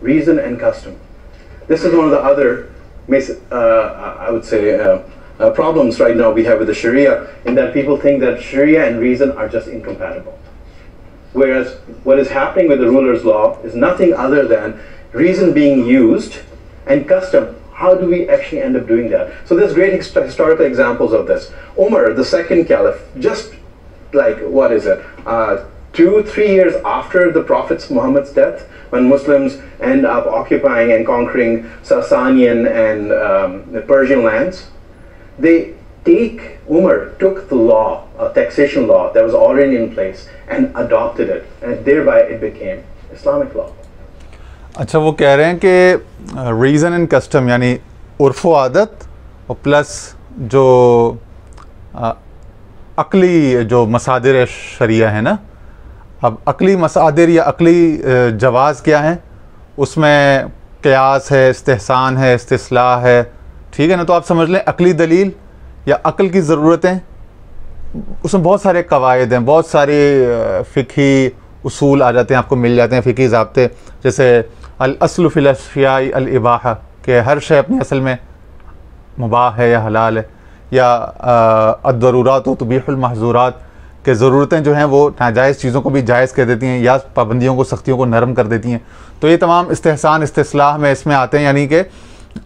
reason and custom. This is one of the other, I would say, problems right now we have with the Sharia, in that people think that Sharia and reason are just incompatible. Whereas what is happening with the ruler's law is nothing other than reason being used and custom. How do we actually end up doing that? So there's great historical examples of this. Umar, the second caliph, just like, 2-3 years after the Prophet Muhammad's death, when Muslims end up occupying and conquering Sasanian and Persian lands, Umar took the law, a taxation law that was already in place, and adopted it, and thereby it became Islamic law. اچھا وہ کہہ رہے ہیں کہ reason and custom یعنی عرف و عادت اور پلس جو عقلی جو مصادر شریعہ ہیں نا، اب عقلی مصادر یا عقلی جواز کیا ہیں، اس میں قیاس ہے، استحسان ہے، استصلاح ہے، ٹھیک ہے نا. تو آپ سمجھ لیں عقلی دلیل یا عقل کی ضرورتیں، اس میں بہت سارے قواعد ہیں، بہت سارے فقہی اصول آ جاتے ہیں، آپ کو مل جاتے ہیں فقہی ضابطے، جیسے الاصل فی الاشیاء الاباحہ، کہ ہر شے اپنی اصل میں مباح ہے یا حلال ہے، یا الضرورات تبیح المحظورات، کہ ضرورتیں جو ہیں وہ ناجائز چیزوں کو بھی جائز کر دیتی ہیں یا پابندیوں کو، سختیوں کو نرم کر دیتی ہیں. تو یہ تمام استحسان استصلاح میں اس میں آتے ہیں، یعنی کہ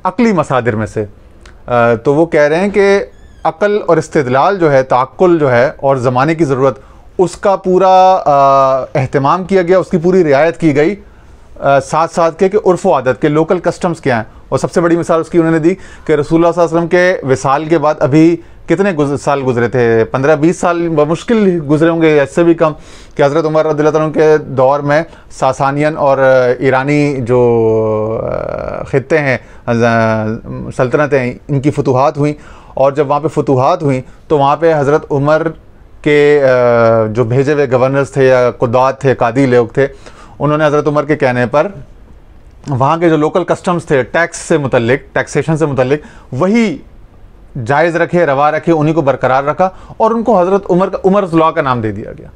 عقلی مصادر میں سے. تو وہ کہہ رہے ہیں کہ عقل اور استدلال جو ہے، تعقل جو ہے اور زمانے کی ضرورت، اس کا پورا اہتمام کیا گیا، اس کی پوری رعایت کی گئی، ساتھ ساتھ کہ عرف و عادت کے لوکل کسٹمز کیا ہیں. اور سب سے بڑی مثال اس کی انہوں نے دی کہ رسول اللہ صلی اللہ علیہ وسلم کے وصال کے بعد ابھی کتنے سال گزرے تھے، 15-20 سال بمشکل گزرے ہوں گے یا اس سے بھی کم، کہ حضرت عمر رضی اللہ عنہ کے دور میں ساسانین اور ایرانی جو خطے ہیں، سلطنتیں، ان کی فتوحات ہوئیں. اور جب وہاں پہ فتوحات ہوئیں تو وہاں پہ حضرت عمر کے جو بھیجے ہوئے گورنرز تھے یا قضات تھے، قاضی لوگ تھے، انہوں نے حضرت عمر کے کہنے پر وہاں کے جو لوکل کسٹمز تھے، ٹیکس سے متعلق، ٹیکسیشن سے متعلق، وہی جائز رکھے، روا رکھے، انہی کو برقرار رکھا، اور ان کو حضرت عمر's لاء کا نام دے دیا گیا.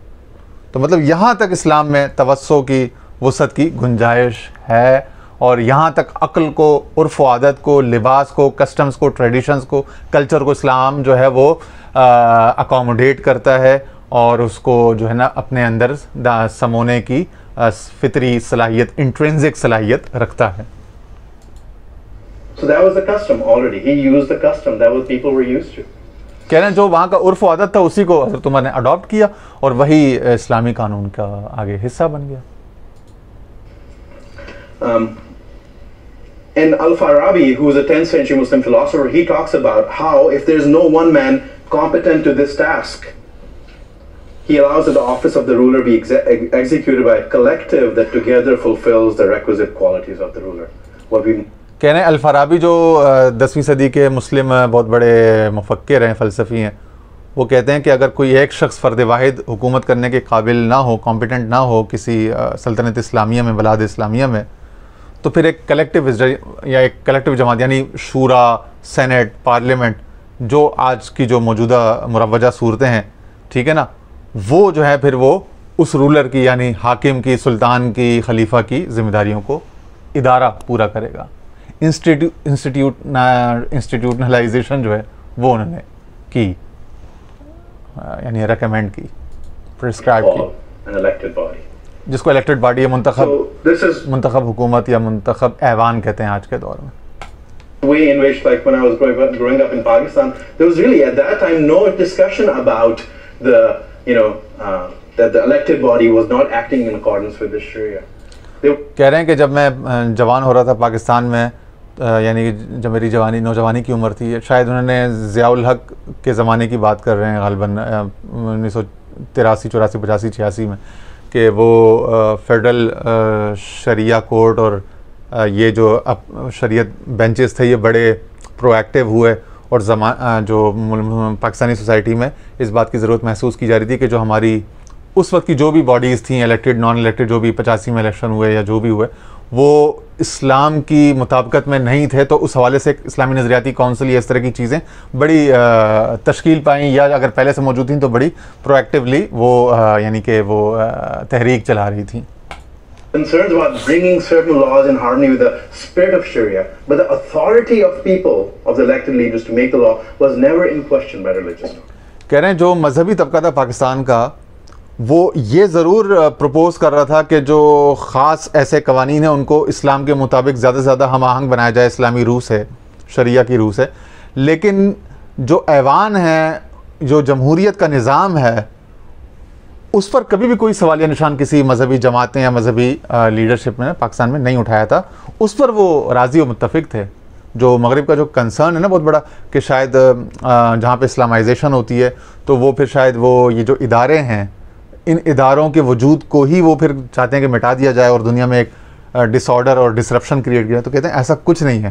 تو مطلب یہاں تک اسلام میں توسع کی، وسعت کی گنجائش ہے، اور یہاں تک عقل کو، عرف و عادت کو، لباس کو، کسٹمز کو، ٹریڈیشنز کو، کلچر کو اسلام جو ہے وہ اکوموڈیٹ کرتا ہے، اور اس کو جو ہے نا اپنے اندر سمونے کی فطری صلاحیت، انٹرنزک صلاحیت رکھتا ہے. So that was the custom already. He used the custom that was people were used to. کہہ رہے ہیں جو وہاں کا عرف و عادت تھا اسی کو حضرت عمر نے اڈاپٹ کیا، اور وہی اسلامی قانون کا آگے حصہ بن گیا. And Al-Farabi, who was a 10th century Muslim philosopher, he talks about how if there is no one man competent to this task, he allows that the office of the ruler be executed by a collective that together fulfills the requisite qualities of the ruler. What we کہہ رہے ہیں الفارابی جو 10ویں صدی کے مسلم بہت بڑے مفکر ہیں، فلسفی ہیں، وہ کہتے ہیں کہ اگر کوئی ایک شخص فرد واحد حکومت کرنے کے قابل نہ ہو، کمپیٹنٹ نہ ہو کسی سلطنت اسلامیہ میں، بلاد اسلامیہ میں، تو پھر ایک کلیکٹیو یا ایک کلیکٹیو جماعت یعنی شورا، سینٹ، پارلیمنٹ، جو آج کی جو موجودہ مروجہ صورتیں ہیں، ٹھیک ہے نا، وہ جو ہے پھر وہ اس رولر کی یعنی حاکم کی، سلطان کی، خلیفہ کی ذمہ داریوں کو ادارہ پورا کرے گا. انسٹیٹیوشنلائزیشن جو ہے وہ انہوں نے کی، یعنی ریکمینڈ کی، پرسکرائب کی، جس کو الیکٹڈ باڈی یا منتخب حکومت یا منتخب ایوان کہتے ہیں آج کے دور میں. way in which, like when I was growing up in Pakistan, there was really at that time no discussion about the that the elected body was not acting in accordance with the Sharia. کہہ رہے ہیں کہ جب میں جوان ہو رہا تھا پاکستان میں، یعنی جب میری نوجوانی کی عمر تھی، شاید انہوں نے ضیاء الحق کے زمانے کی بات کر رہے ہیں غالباً 1983 84 85 86 میں، کہ وہ فیڈرل شریعہ کورٹ اور یہ جو شریعت بینچز تھے یہ بڑے پرو ایکٹیو ہوئے، اور جو پاکستانی سوسائٹی میں اس بات کی ضرورت محسوس کی جا رہی تھی کہ جو ہماری اس وقت کی جو بھی باڈیز تھیں، الیکٹڈ نان الیکٹڈ، جو بھی 85 میں الیکشن ہوئے یا جو بھی ہوئے، وہ اسلام کی مطابقت میں نہیں تھے. تو اس حوالے سے اسلامی نظریاتی کونسل یا اس طرح کی چیزیں بڑی تشکیل پائیں، یا اگر پہلے سے موجود تھیں تو بڑی پرو ایکٹیولی وہ یعنی کہ وہ تحریک چلا رہی تھیں. concerns about bringing certain laws in harmony with the spirit of Sharia, but the authority of people, of the elected leaders to make the law was never in question by religious people. کہہ رہے ہیں جو مذہبی طبقہ تھا پاکستان کا وہ یہ ضرور پروپوز کر رہا تھا کہ جو خاص ایسے قوانین ہیں ان کو اسلام کے مطابق زیادہ سے زیادہ ہم آہنگ بنایا جائے، اسلامی روح سے، شریعہ کی روح سے، لیکن جو ایوان ہے، جو جمہوریت کا نظام ہے، اس پر کبھی بھی کوئی سوالیہ نشان کسی مذہبی جماعتیں یا مذہبی لیڈرشپ نے پاکستان میں نہیں اٹھایا تھا. اس پر وہ راضی و متفق تھے. جو مغرب کا جو کنسرن ہے نا بہت بڑا کہ شاید جہاں پہ اسلامائزیشن ہوتی ہے تو وہ پھر شاید وہ یہ جو ادارے ہیں ان اداروں کے وجود کو ہی وہ پھر چاہتے ہیں کہ مٹا دیا جائے اور دنیا میں ایک ڈس آرڈر اور ڈسرپشن کریٹ کیا. تو کہتے ہیں ایسا کچھ نہیں ہے.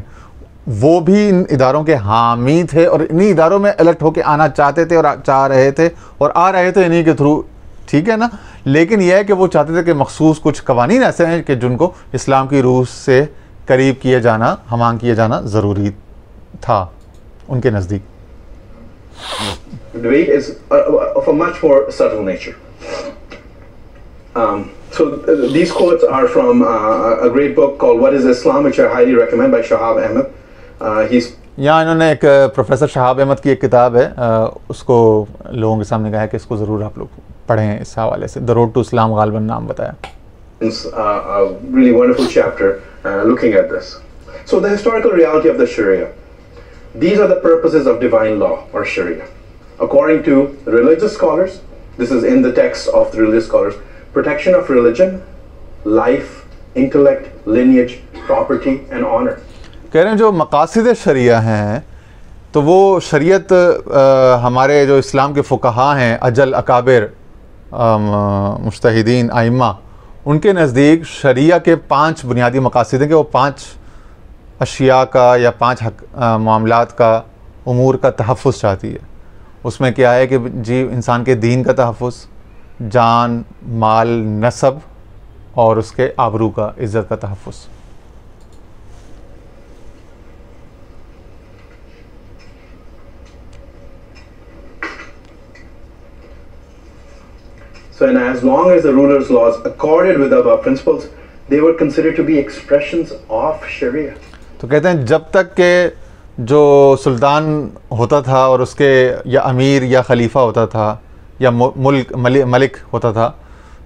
وہ بھی ان اداروں کے حامی تھے اور انہی اداروں میں الرٹ ہو کے آنا چاہتے تھے اور چاہ رہے تھے اور آ رہے تھے انہی کے تھرو. ٹھیک ہے نا. لیکن یہ ہے کہ وہ چاہتے تھے کہ مخصوص کچھ قوانین ایسے ہیں کہ جن کو اسلام کی روح سے قریب کیے جانا، ہمان کیے جانا ضروری تھا ان کے نزدیک. Debate is of a much more subtle nature. So these quotes are from a great book called What is Islam, which I highly recommend by Shahab Ahmed. یہاں انہوں نے ایک پروفیسر شہاب احمد کی ایک کتاب ہے، اس کو لوگوں کے سامنے کہا ہے کہ اس کو ضرور آپ لوگ پڑھیں. اس حوالے سے The Road to Islam غالباً نام بتایا. It's a really wonderful chapter looking at this. So the historical reality of the Sharia. These are the purposes of divine law or Sharia. According to religious scholars, this is in the text of the religious scholars, protection of religion, life, intellect, lineage, property and honor. کہہ رہے ہیں جو مقاصد شریعہ ہیں تو وہ شریعت ہمارے جو اسلام کے فقہا ہیں، اجل اکابر مجتہدین ائمہ، ان کے نزدیک شریعہ کے 5 بنیادی مقاصد ہیں کہ وہ 5 اشیاء کا یا 5 معاملات کا، امور کا تحفظ چاہتی ہے. اس میں کیا ہے کہ جی انسان کے دین کا تحفظ، جان، مال، نسب اور اس کے آبرو کا، عزت کا تحفظ. So, and as long as the rulers' laws accorded with the above principles, they were considered to be expressions of Sharia. تو کہتے ہیں جب تک کہ جو سلطان ہوتا تھا اور اس کے یا امیر یا خلیفہ ہوتا تھا یا ملک ہوتا تھا،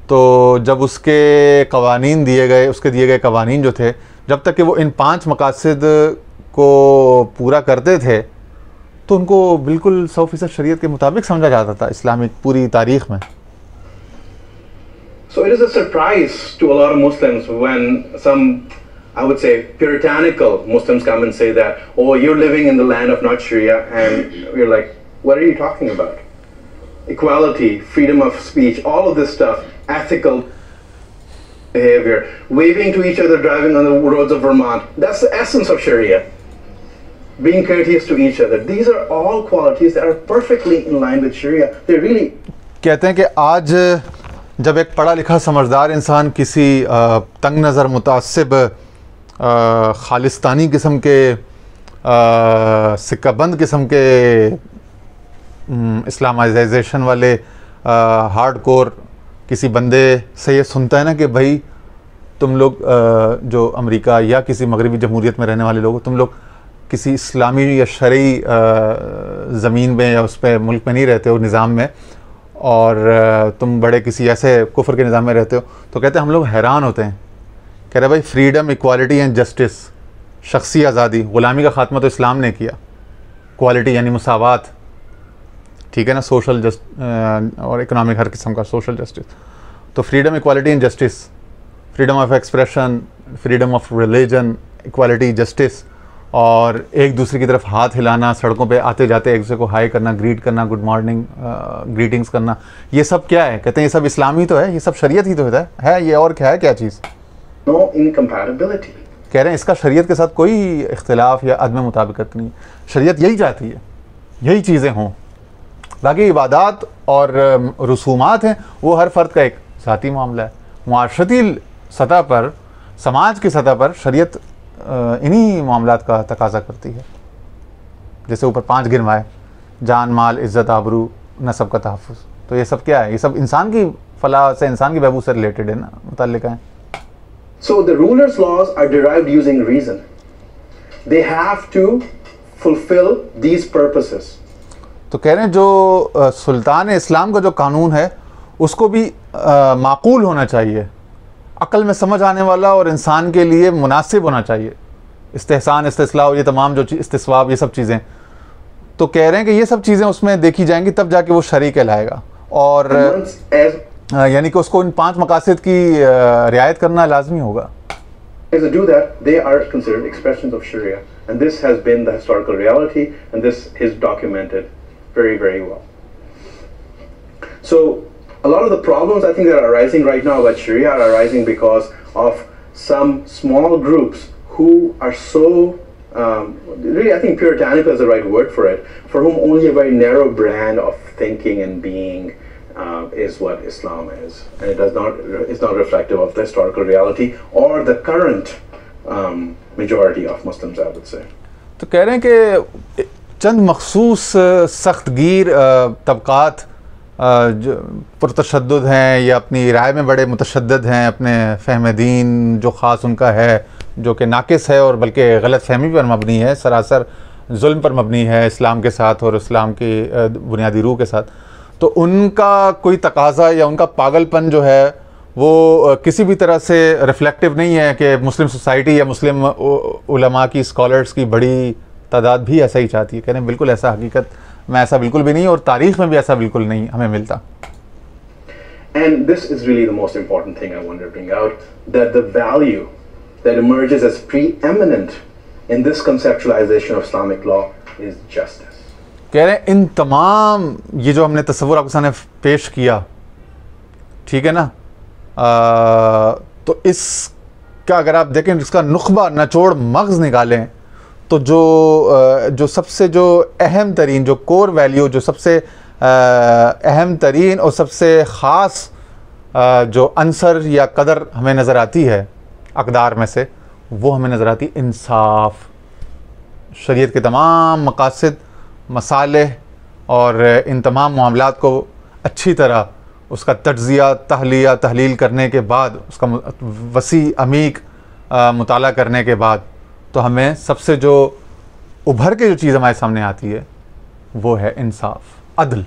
تو جب اس کے قوانین دیے گئے، اس کے دیے گئے قوانین جو تھے، جب تک کہ وہ ان 5 مقاصد کو پورا کرتے تھے تو ان کو بالکل 100% شریعت کے مطابق سمجھا جاتا تھا اسلامی پوری تاریخ میں. So it is a surprise to a lot of Muslims when some, I would say, puritanical Muslims come and say that, oh, you're living in the land of not Sharia, and we're like, what are you talking about? Equality, freedom of speech, all of this stuff, ethical behavior, waving to each other driving on the roads of Vermont, that's the essence of Sharia. Being courteous to each other. These are all qualities that are perfectly in line with Sharia. They really... کہتے ہیں کہ آج جب ایک پڑھا لکھا سمجھدار انسان کسی تنگ نظر متعصب خالصتانی قسم کے سکہ بند قسم کے اسلامائزیشن والے ہارڈ کور کسی بندے سے یہ سنتا ہے نا کہ بھائی تم لوگ جو امریکہ یا کسی مغربی جمہوریت میں رہنے والے لوگ، تم لوگ کسی اسلامی یا شرعی زمین میں یا اس پہ ملک میں نہیں رہتے ہو، نظام میں، اور تم بڑے کسی ایسے کفر کے نظام میں رہتے ہو. تو کہتے ہیں ہم لوگ حیران ہوتے ہیں. کہہ رہے بھائی فریڈم، ایکوالٹی اینڈ جسٹس، شخصی آزادی، غلامی کا خاتمہ تو اسلام نے کیا. کوالٹی یعنی مساوات، ٹھیک ہے نا، سوشل اور اکنامک ہر قسم کا سوشل جسٹس. تو freedom, equality and justice, freedom of expression, freedom of religion, equality, justice, اور ایک دوسرے کی طرف ہاتھ ہلانا، سڑکوں پہ آتے جاتے ایک دوسرے کو ہائی کرنا، گریٹ کرنا، گڈ مارننگ گریٹنگز کرنا، یہ سب کیا ہے؟ کہتے ہیں یہ سب اسلامی تو ہے، یہ سب شریعت ہی تو ہے. یہ اور کیا ہے، کیا چیز؟ No incompatibility. کہہ رہے ہیں اس کا شریعت کے ساتھ کوئی اختلاف یا عدم مطابقت نہیں. شریعت یہی چاہتی ہے، یہی چیزیں ہوں. باقی عبادات اور رسومات ہیں وہ ہر فرد کا ایک ذاتی معاملہ ہے. معاشرتی سطح پر، سماج کی سطح پر شریعت انہی معاملات کا تقاضا کرتی ہے. جیسے اوپر 5 گنوائے: جان، مال، عزت، آبرو، نسب کا تحفظ. تو یہ سب کیا ہے؟ یہ سب انسان کی فلاح سے، انسان کی بہبود سے ریلیٹڈ ہے نا، متعلق ہیں. So the ruler's laws are derived using reason. They have to fulfill these purposes. تو کہہ رہے ہیں جو سلطان اسلام کا جو قانون ہے اس کو بھی معقول ہونا چاہیے، عقل میں سمجھ آنے والا اور انسان کے لیے مناسب ہونا چاہیے. استحسان، استصلاح اور یہ تمام جو استصواب، یہ سب چیزیں، تو کہہ رہے ہیں کہ یہ سب چیزیں اس میں دیکھی جائیں گی، تب جا کے وہ شرعی کہلائے گا. اور یعنی کہ اس کو ان 5 مقاصد کی رعایت کرنا لازمی ہوگا. As to do that, they are considered expressions of Sharia, and this has been the historical reality, and this is documented very, very well. So a lot of the problems I think that are arising right now about Sharia are arising because of some small groups who are so really, I think puritanical is the right word for it, for whom only a very narrow brand of thinking and being is what Islam is, and it's not reflective of the historical reality or the current majority of Muslims, I would say. تو کہہ رہے ہیں کہ چند مخصوص سخت گیر طبقات جو پرتشدد ہیں یا اپنی رائے میں بڑے متشدد ہیں، اپنے فہم دین جو خاص ان کا ہے جو کہ ناقص ہے اور بلکہ غلط فہمی پر مبنی ہے، سراسر ظلم پر مبنی ہے اسلام کے ساتھ اور اسلام کی بنیادی روح کے ساتھ، تو ان کا کوئی تقاضا یا ان کا پاگل پن جو ہے وہ کسی بھی طرح سے ریفلیکٹیو نہیں ہے کہ مسلم سوسائٹی یا مسلم علماء کی، اسکالرز کی بڑی تعداد بھی ایسا ہی چاہتی ہے. کہہ رہے ہیں بالکل ایسا حقیقت میں ایسا بالکل بھی نہیں، اور تاریخ میں بھی ایسا بالکل نہیں ہمیں ملتا. And this is really the most important thing I want to bring out, that the value that emerges as preeminent in this conceptualization of Islamic law is justice. کہہ رہے ہیں ان تمام یہ جو ہم نے تصور آپ کے سامنے پیش کیا، ٹھیک ہے نا، تو اس کا اگر آپ دیکھیں اس کا نخبہ نچوڑ مغز نکالیں تو جو سب سے جو اہم ترین جو کور ویلیو، جو سب سے اہم ترین اور سب سے خاص جو عنصر یا قدر ہمیں نظر آتی ہے اقدار میں سے، وہ ہمیں نظر آتی انصاف. شریعت کے تمام مقاصد، مصالح اور ان تمام معاملات کو اچھی طرح اس کا تجزیہ، تحلیہ، تحلیل کرنے کے بعد، اس کا وسیع عمیق مطالعہ کرنے کے بعد، تو ہمیں سب سے جو ابھر کے جو چیز ہمارے سامنے آتی ہے وہ ہے انصاف، عدل.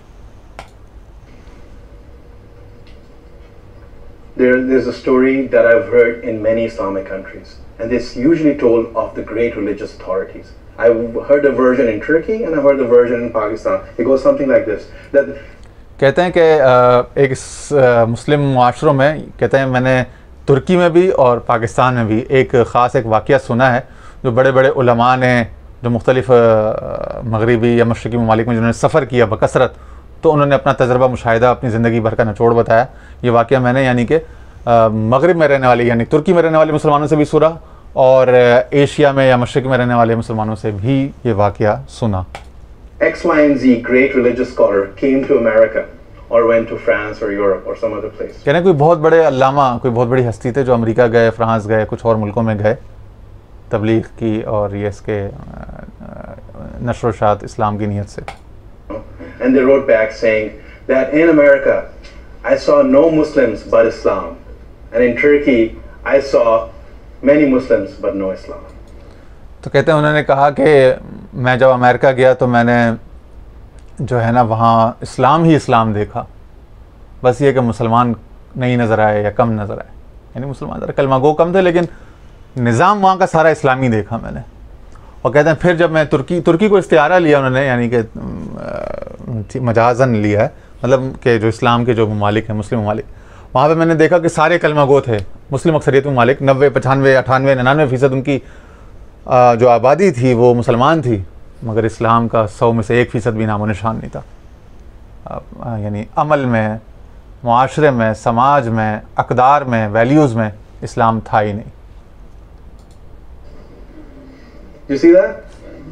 There's a story that I've heard in many Islamic countries, and it's usually told of the great religious authorities. I've heard a version in Turkey and I've heard a version in Pakistan. It goes something like this. کہتے ہیں کہ ایک مسلم معاشروں میں، کہتے ہیں میں نے ترکی میں بھی اور پاکستان میں بھی ایک خاص ایک واقعہ سنا ہے، جو بڑے بڑے علماء نے جو مختلف مغربی یا مشرقی ممالک میں جنہوں نے سفر کیا بکثرت، تو انہوں نے اپنا تجربہ، مشاہدہ، اپنی زندگی بھر کا نچوڑ بتایا. یہ واقعہ میں نے یعنی کہ مغرب میں رہنے والے یعنی ترکی میں رہنے والے مسلمانوں سے بھی سنا، اور ایشیا میں یا مشرق میں رہنے والے مسلمانوں سے بھی یہ واقعہ سنا. X, Y, and Z great religious scholar came to America or went to France or Europe or some other place. کہنے کوئی بہت بڑے علامہ، کوئی بہت بڑی ہستی تھے جو امریکہ گئے، فرانس گئے، کچھ اور ملکوں میں گئے تبلیغ کی اور یہ اس کے نشر و اشاعت اسلام کی نیت سے. And they wrote back saying that in America I saw no Muslims but Islam, and in Turkey I saw many Muslims but no Islam. تو کہتے ہیں انہوں نے کہا کہ میں جب امریکہ گیا تو میں نے جو ہے نا وہاں اسلام ہی اسلام دیکھا، بس یہ کہ مسلمان نہیں نظر آئے یا کم نظر آئے، یعنی مسلمان ذرا کلمہ گو کم تھے لیکن نظام وہاں کا سارا اسلامی دیکھا میں نے. اور کہتے ہیں پھر جب میں ترکی کو استعارہ لیا انہوں نے، یعنی کہ مجازن لیا ہے، مطلب کہ جو اسلام کے جو ممالک ہیں مسلم ممالک، وہاں پہ میں نے دیکھا کہ سارے کلمہ گو تھے، مسلم اکثریت ممالک 90 95 98 99% ان کی جو آبادی تھی وہ مسلمان تھی، مگر اسلام کا 100 میں سے 1% بھی نام و نشان نہیں تھا. یعنی عمل میں، معاشرے میں، سماج میں، اقدار میں، ویلیوز میں اسلام تھا ہی نہیں. You see that?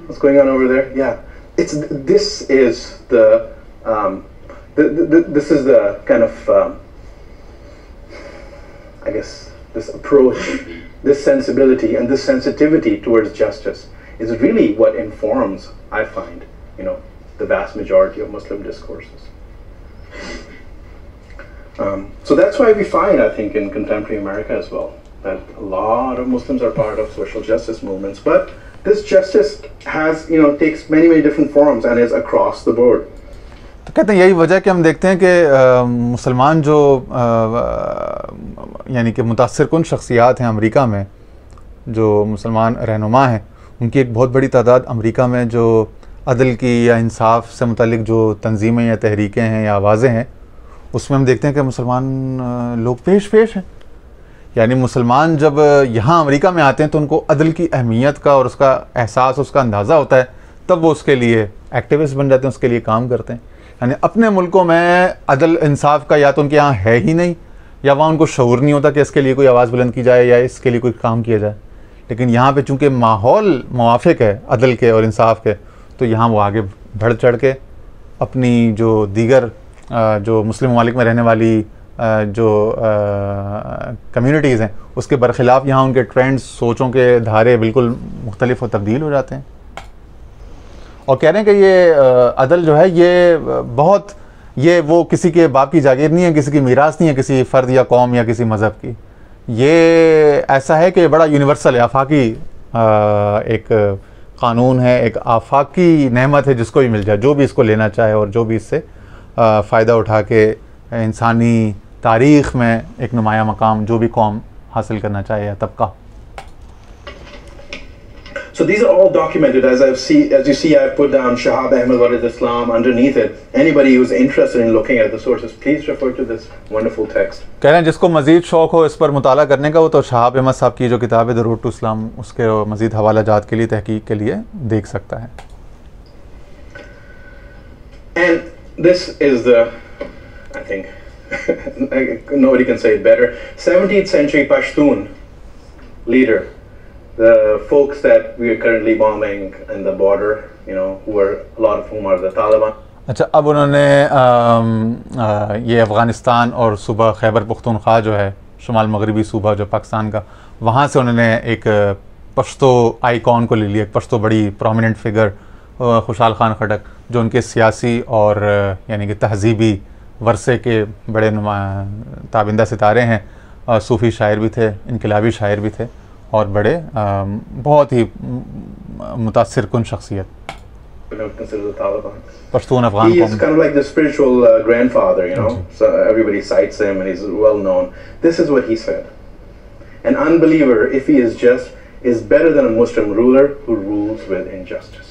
What's going on over there? Yeah. This is the kind of I guess this approach, this sensibility and this sensitivity towards justice is really what informs, I find, the vast majority of Muslim discourses. So that's why we find, I think, in contemporary America as well, that a lot of Muslims are part of social justice movements, but this justice has, takes many different forms and is across the board. تو کہتے ہیں یہی وجہ کہ ہم دیکھتے ہیں کہ مسلمان جو یعنی کہ متاثر کن شخصیات ہیں امریکہ میں، جو مسلمان رہنما ہیں، ان کی ایک بہت بڑی تعداد امریکہ میں جو عدل کی یا انصاف سے متعلق جو تنظیمیں یا تحریکیں ہیں یا آوازیں ہیں، اس میں ہم دیکھتے ہیں کہ مسلمان لوگ پیش ہیں. یعنی مسلمان جب یہاں امریکہ میں آتے ہیں تو ان کو عدل کی اہمیت کا اور اس کا احساس، اس کا اندازہ ہوتا ہے، تب وہ اس کے لیے ایکٹیوسٹ بن جاتے ہیں، اس کے لیے کام کرتے ہیں. یعنی اپنے ملکوں میں عدل انصاف کا یا تو ان کے یہاں ہے ہی نہیں، یا وہاں ان کو شعور نہیں ہوتا کہ اس کے لیے کوئی آواز بلند کی جائے یا اس کے لیے کوئی کام کیا جائے. لیکن یہاں پہ چونکہ ماحول موافق ہے عدل کے اور انصاف کے، تو یہاں وہ آگے بڑھ چڑھ کے اپنی جو دیگر جو مسلم ممالک میں رہنے والی جو کمیونٹیز ہیں اس کے برخلاف یہاں ان کے ٹرینڈز، سوچوں کے دھارے بالکل مختلف و تبدیل ہو جاتے ہیں. اور کہہ رہے ہیں کہ یہ عدل جو ہے یہ وہ کسی کے باپ کی جاگیر نہیں ہے، کسی کی میراث نہیں ہے، کسی فرد یا قوم یا کسی مذہب کی. یہ ایسا ہے کہ یہ بڑا یونیورسل ہے، آفاقی ایک قانون ہے، ایک آفاقی نعمت ہے، جس کو بھی مل جائے، جو بھی اس کو لینا چاہے اور جو بھی اس سے فائدہ اٹھا کے انسانی تاریخ میں ایک نمایاں مقام جو بھی قوم حاصل کرنا چاہے یا طبقہ. So these are all documented. As you see, I've put down Shahab Ahmed What is Islam underneath it. Anybody who's interested in looking at the sources, please refer to this wonderful text. کہہ رہے ہیں جس کو مزید شوق ہو اس پر مطالعہ کرنے کا، وہ تو شہاب احمد صاحب کی جو کتاب ہے The Road to Islam، اس کے مزید حوالہ جات کے لیے، تحقیق کے لیے دیکھ سکتا ہے. And this is the, I think, nobody can say it better, 17th century Pashtun leader. The folks that we are currently bombing in the border, who are a lot of whom are the Taliban. اچھا، اب انہوں نے یہ افغانستان اور صوبہ خیبر پختونخوا جو ہے، شمال مغربی صوبہ جو پاکستان کا، وہاں سے انہوں نے ایک پشتو آئیکن کو لے لیا، ایک پشتو بڑی پرومیننٹ فگر خوشحال خان خٹک، جو ان کے سیاسی اور یعنی کہ تہذیبی ورثے کے بڑے تابندہ ستارے ہیں. صوفی شاعر بھی تھے، انقلابی شاعر بھی تھے، اور بڑے بہت ہی متاثر کن شخصیت. Pashtun Afghan He is kind of like the spiritual grandfather, so everybody cites him and he's well known. This is what he said: an unbeliever, if he is just, is better than a Muslim ruler who rules with injustice.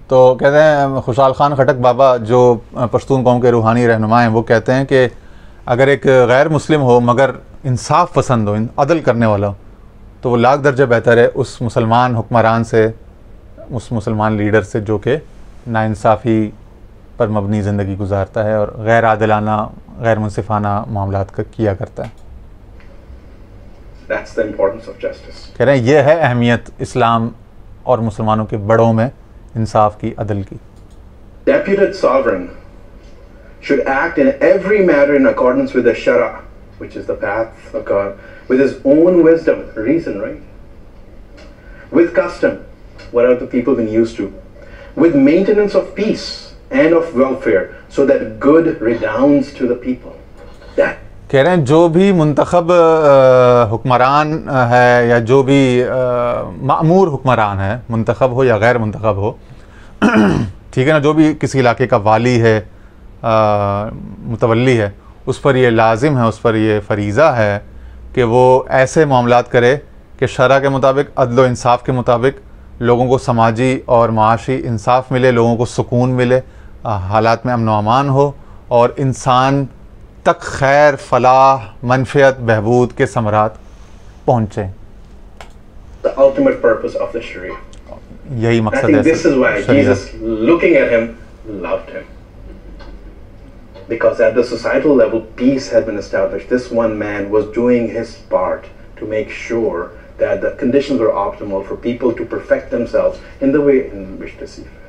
تو کہتے ہیں خوشحال خان خٹک بابا جو پشتون قوم کے روحانی رہنما ہیں، وہ کہتے ہیں کہ اگر ایک غیر مسلم ہو مگر انصاف پسند ہو، عدل کرنے والا ہو، تو وہ لاکھ درجہ بہتر ہے اس مسلمان حکمران سے، اس مسلمان لیڈر سے جو کہ ناانصافی پر مبنی زندگی گزارتا ہے اور غیر عادلانہ، غیر منصفانہ معاملات کیا کرتا ہے. That's the importance of justice. کہہ رہے ہیں یہ ہے اہمیت اسلام اور مسلمانوں کے بڑوں میں انصاف کی، عدل کی. Deputed sovereign should act in every matter in accordance with the Shara, which is the path of God, with his own wisdom, reason, right? With custom, what are the people been used to? With maintenance of peace and of welfare, so that good redounds to the people. That کہہ رہے ہیں جو بھی منتخب حکمران ہے یا جو بھی مأمور حکمران ہے، منتخب ہو یا غیر منتخب ہو، ٹھیک ہے نا، جو بھی کسی علاقے کا والی ہے، متولی ہے، اس پر یہ لازم ہے، اس پر یہ فریضہ ہے کہ وہ ایسے معاملات کرے کہ شرع کے مطابق، عدل و انصاف کے مطابق لوگوں کو سماجی اور معاشی انصاف ملے، لوگوں کو سکون ملے، حالات میں امن و امان ہو، اور انسان تک خیر، فلاح، منفعت، بہبود کے ثمرات پہنچے. the ultimate purpose of the Sharia. یہی I مقصد think ہے this is why Jesus, looking at him, loved him. Because at the societal level, peace had been established. This one man was doing his part to make sure that the conditions were optimal for people to perfect themselves in the way in which they see fit.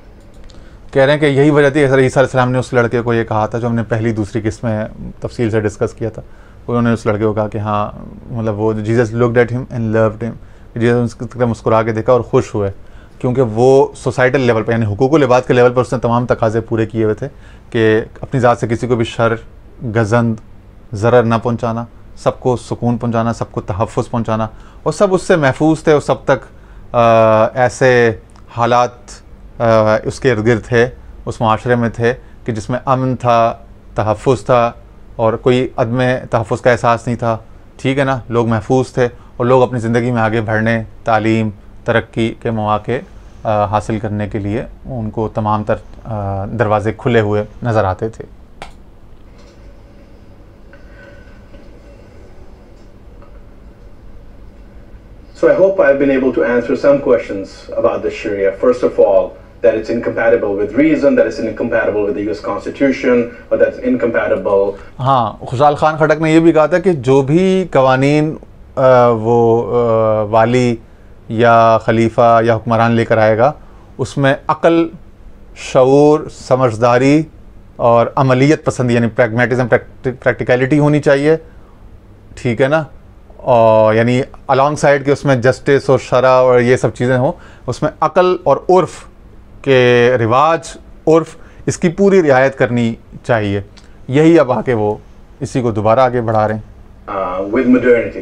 کہہ رہے ہیں کہ یہی وجہ تھی حضرت عیسیٰ علیہ السلام نے اس لڑکے کو یہ کہا تھا، جو ہم نے پہلی دوسری قسط میں تفصیل سے ڈسکس کیا تھا. انہوں نے اس لڑکے کو کہا کہ ہاں، مطلب وہ جیزس لکڈ ایٹ ہم اینڈ لوڈ ہم، جیزس اس کی طرف مسکرا کے دیکھا اور خوش ہوئے، کیونکہ وہ سوسائٹل لیول پہ، یعنی حقوق العباد کے لیول پر اس نے تمام تقاضے پورے کیے ہوئے تھے کہ اپنی ذات سے کسی کو بھی شر، گزند، ضرر نہ پہنچانا، سب کو سکون پہنچانا, سب کو تحفظ پہنچانا, اور سب اس سے محفوظ تھے. اور سب تک ایسے حالات اس کے ارد گرد تھے, اس معاشرے میں تھے کہ جس میں امن تھا, تحفظ تھا, اور کوئی عدم تحفظ کا احساس نہیں تھا. ٹھیک ہے نا, لوگ محفوظ تھے اور لوگ اپنی زندگی میں آگے بڑھنے, تعلیم, ترقی کے مواقع حاصل کرنے کے لیے ان کو تمام تر دروازے کھلے ہوئے نظر آتے تھے. So I hope I've been able to answer some questions about the Sharia. First of all, that it's incompatible with reason, that it's incompatible with the US Constitution, or that's incompatible. ہاں, خوشحال خان خٹک نے یہ بھی کہا تھا کہ جو بھی قوانین وہ والی یا خلیفہ یا حکمران لے کر آئے گا اس میں عقل, شعور, سمجھداری اور عملیت پسندی یعنی پریگمیٹزم, پریکٹیکلٹی ہونی چاہیے. ٹھیک ہے نا, اور یعنی الانگ سائڈ کہ اس میں جسٹس اور شرع اور یہ سب چیزیں ہوں, اس میں عقل اور عرف کے رواج, عرف, اس کی پوری رعایت کرنی چاہیے. یہی اب آ کے وہ اسی کو دوبارہ آگے بڑھا رہے ہیں. With modernity.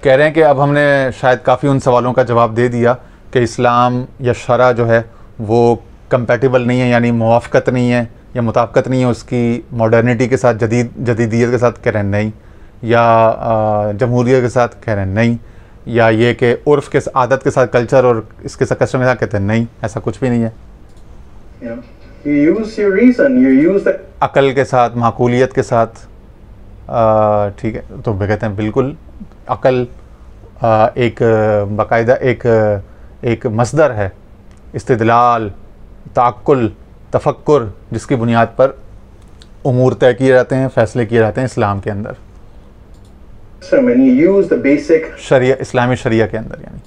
کہہ رہے ہیں کہ اب ہم نے شاید کافی ان سوالوں کا جواب دے دیا کہ اسلام یا شرع جو ہے وہ کمپیٹیبل نہیں ہے, یعنی موافقت نہیں ہے یا مطابقت نہیں ہے اس کی ماڈرنٹی کے ساتھ, جدیدیت کے ساتھ. کہہ رہے ہیں نہیں, یا جمہوریت کے ساتھ. کہہ رہے ہیں نہیں, یا یہ کہ عرف کے عادت کے ساتھ, کلچر اور اس کے ساتھ کسٹم کے ساتھ. کہتے ہیں نہیں, ایسا کچھ بھی نہیں ہے. You use your reason, you use the عقل کے ساتھ, معقولیت کے ساتھ. ٹھیک ہے, تو کہتے ہیں بالکل عقل ایک باقاعدہ ایک مصدر ہے, استدلال, تعقل, تفکر, جس کی بنیاد پر امور طے کیے جاتے ہیں, فیصلے کیے جاتے ہیں اسلام کے اندر, when you use the basic شریعہ, اسلامی شریعہ کے اندر. یعنی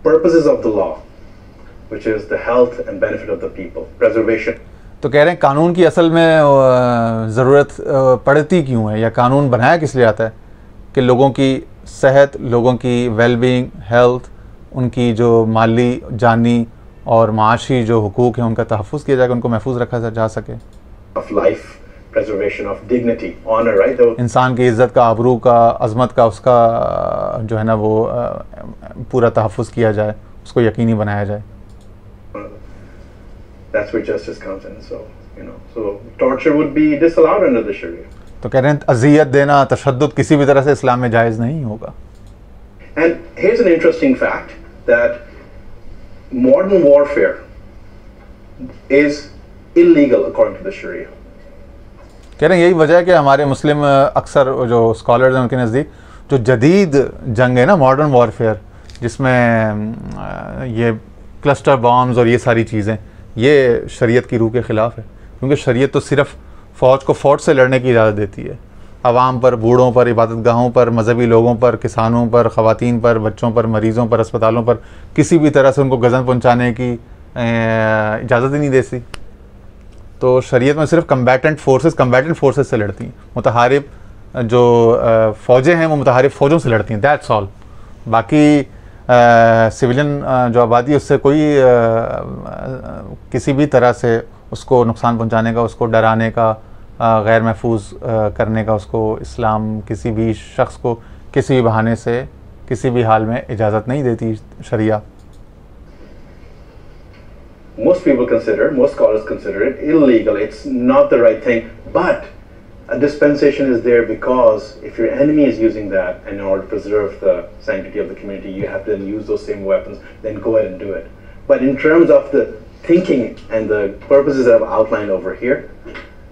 purposes of the law, which is the health and benefit of the people, preservation. تو کہہ رہے ہیں قانون کی اصل میں ضرورت پڑتی کیوں ہے, یا قانون بنایا کس لیے آتا ہے؟ کہ لوگوں کی صحت, لوگوں کی ویل بینگ, ہیلتھ, ان کی جو مالی, جانی اور معاشی جو حقوق ہیں ان کا تحفظ کیا جائے, ان کو محفوظ رکھا جا سکے. Of life, preservation of dignity, honor, right? انسان کی عزت کا, آبرو کا, عظمت کا, اس کا جو ہے نا وہ پورا تحفظ کیا جائے, اس کو یقینی بنایا جائے. That's where justice comes in. So, so torture would be disallowed under the Sharia. تو کہہ رہے ہیں اذیت دینا, تشدد کسی بھی طرح سے اسلام میں جائز نہیں ہوگا. And here's an interesting fact that modern warfare is illegal according to the Sharia. کہہ رہے ہیں یہی وجہ ہے کہ ہمارے مسلم اکثر جو اسکالرز ہیں ان کے نزدیک جو جدید جنگ ہے نا, ماڈرن وارفیئر, جس میں یہ کلسٹر بامز اور یہ ساری چیزیں, یہ شریعت کی روح کے خلاف ہے. کیونکہ شریعت تو صرف فوج کو فوج سے لڑنے کی اجازت دیتی ہے, عوام پر, بوڑھوں پر, عبادت گاہوں پر, مذہبی لوگوں پر, کسانوں پر, خواتین پر, بچوں پر, مریضوں پر, اسپتالوں پر کسی بھی طرح سے ان کو گزن پہنچانے کی اجازت ہی نہیں دیتی. تو شریعت میں صرف کمبیٹنٹ فورسز سے لڑتی ہیں. متحارب جو فوجیں ہیں وہ متحارب فوجوں سے لڑتی ہیں, دیٹس آل. باقی سویلین جو آبادی ہے اس سے کوئی کسی بھی طرح سے اس کو نقصان پہنچانے کا, اس کو ڈرانے کا, غیر محفوظ کرنے کا, اس کو اسلام کسی بھی شخص کو کسی بھی بہانے سے کسی بھی حال میں اجازت نہیں دیتی شریعہ. Most scholars consider it illegal. It's not the right thing. But a dispensation is there because if your enemy is using that and in order to preserve the sanctity of the community, you have to then use those same weapons, then go ahead and do it. But in terms of the thinking and the purposes that I've outlined over here,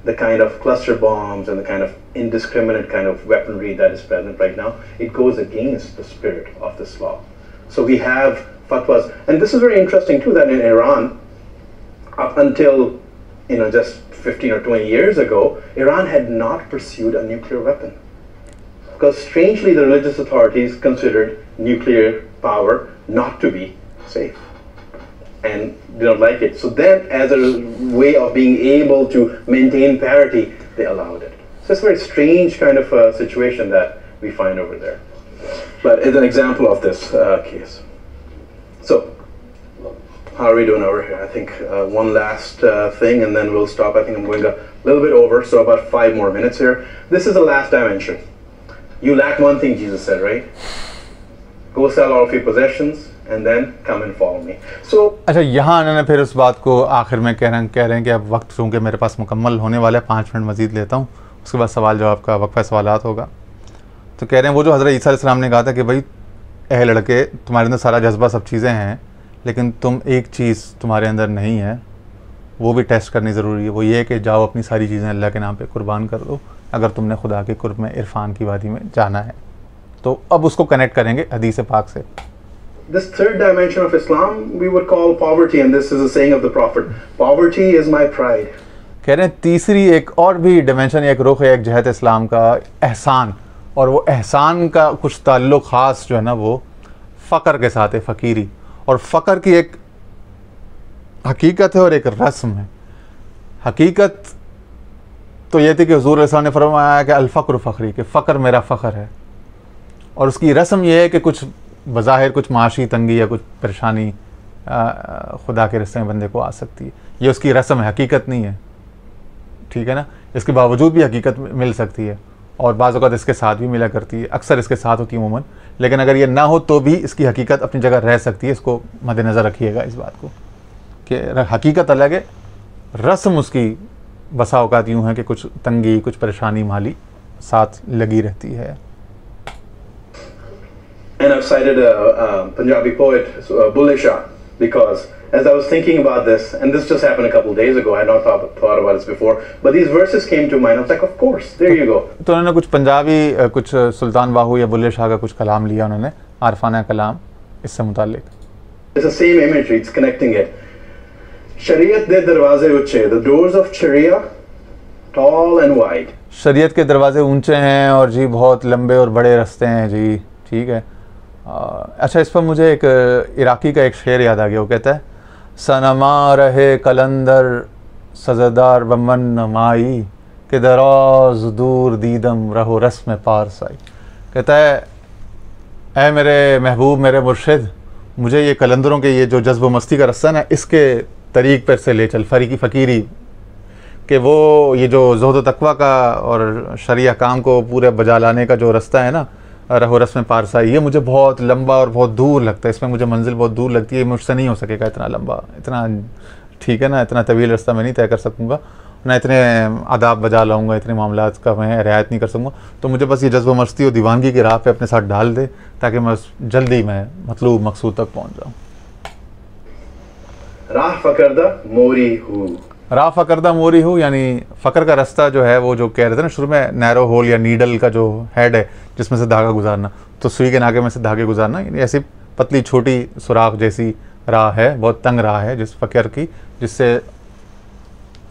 the kind of cluster bombs and the kind of indiscriminate kind of weaponry that is present right now, it goes against the spirit of this law. So we have fatwas, and this is very interesting too, that in Iran, up until just 15 or 20 years ago, Iran had not pursued a nuclear weapon. Because strangely, the religious authorities considered nuclear power not to be safe. And they don't like it. So then, as a way of being able to maintain parity, they allowed it. So it's a very strange kind of situation that we find over there. But it's an example of this case. So, how are we doing over here? I think one last thing and then we'll stop. I think I'm going a little bit over, so about 5 more minutes here. This is the last dimension. You lack one thing, Jesus said, right? Go sell all of your possessions and then come and follow me. So اچھا یہاں انہوں نے پھر اس بات کو آخر میں کہہ رہے ہیں کہ اب وقت چونکہ میرے پاس مکمل ہونے والا ہے، 5 منٹ مزید لیتا ہوں، اس کے بعد سوال جواب کا وقفہ سوالات ہوگا. تو کہہ رہے ہیں وہ جو حضرت عیسیٰ علیہ السلام نے کہا تھا کہ بھائی اے لڑکے تمہارے اندر سارا جذبہ سب چیزیں ہیں، لیکن تم ایک چیز تمہارے اندر نہیں ہے، وہ بھی ٹیسٹ کرنی ضروری ہے. وہ یہ ہے کہ جاؤ اپنی ساری چیزیں اللہ کے نام پہ قربان کر دو اگر تم نے خدا کے قرب میں عرفان کی وادی میں جانا ہے. تو اب اس کو کنیکٹ کریں گے حدیث پاک سے. this third dimension of Islam we would call poverty, and this is a saying of the Prophet, poverty is my pride. کہہ رہے ہیں تیسری ایک اور بھی ڈیمینشن، ایک رخ ہے، ایک جہت اسلام کا احسان، اور وہ احسان کا کچھ تعلق خاص جو ہے نا وہ فقر کے ساتھ ہے، فقیری. اور فقر کی ایک حقیقت ہے اور ایک رسم ہے. حقیقت تو یہ تھی کہ حضور علیہ السلام نے فرمایا کہ الفقر فخری، کہ فقر میرا فخر ہے. اور اس کی رسم یہ ہے کہ کچھ بظاہر کچھ معاشی تنگی یا کچھ پریشانی خدا کے رستے میں بندے کو آ سکتی ہے، یہ اس کی رسم ہے، حقیقت نہیں ہے. ٹھیک ہے نا، اس کے باوجود بھی حقیقت مل سکتی ہے، اور بعض اوقات اس کے ساتھ بھی ملا کرتی ہے، اکثر اس کے ساتھ ہوتی ہے عموماً. لیکن اگر یہ نہ ہو تو بھی اس کی حقیقت اپنی جگہ رہ سکتی ہے. اس کو مد نظر رکھیے گا اس بات کو کہ حقیقت الگ ہے، رسم اس کی بسا اوقات یوں ہے کہ کچھ تنگی، کچھ پریشانی مالی ساتھ لگی رہتی ہے. And I've cited a Punjabi poet, Bulle Shah, because as I was thinking about this, and this just happened a couple of days ago, I had not thought about this before, but these verses came to mind. I was like, of course, there you go. تو انہوں نے کچھ پنجابی، کچھ سلطان باہو یا بلے شاہ کا کچھ کلام لیا انہوں نے، عارفانہ کلام اس سے متعلق. It's the same imagery, it's connecting it. Shariat de darwaze uche, the doors of Sharia, tall and wide. شریعت کے دروازے اونچے ہیں اور جی بہت لمبے اور بڑے رستے ہیں جی. ٹھیک ہے. اچھا اس پر مجھے ایک عراقی کا ایک شعر یاد آ گیا. وہ کہتا ہے سنما رہے قلندر سزدار بمن نمائی کہ دراز دور دیدم رہو رسم پارسائی. کہتا ہے اے میرے محبوب، میرے مرشد، مجھے یہ قلندروں کے یہ جو جذب و مستی کا رستہ نا، اس کے طریق پر سے لے چل، فریقی فقیری، کہ وہ یہ جو زہد و تقویٰ کا اور شرعی احکام کو پورے بجا لانے کا جو رستہ ہے نا، رہو رسم پارسائی، یہ مجھے بہت لمبا اور بہت دور لگتا ہے. اس میں مجھے منزل بہت دور لگتی ہے، مجھ سے نہیں ہو سکے گا اتنا لمبا، اتنا ٹھیک ہے نا، اتنا طویل رستہ میں نہیں طے کر سکوں گا، نہ اتنے آداب بجا لاؤں گا، اتنے معاملات کا میں رعایت نہیں کر سکوں گا. تو مجھے بس یہ جذب و مستی اور دیوانگی کی راہ پہ اپنے ساتھ ڈال دے تاکہ میں جلدی میں مطلوب مقصود تک پہنچ جاؤں. راہ فکردہ موری ہو، راہ فکردہ موری ہو، یعنی فقر کا رستہ جو ہے وہ جو کہہ رہے تھے نا شروع میں، نیرو ہول یا نیڈل کا جو ہیڈ ہے جس میں سے دھاگا گزارنا، تو سوئی کے ناکے میں سے دھاگے گزارنا، یعنی ایسی پتلی چھوٹی سوراخ جیسی راہ ہے، بہت تنگ راہ ہے جس فقر کی، جس سے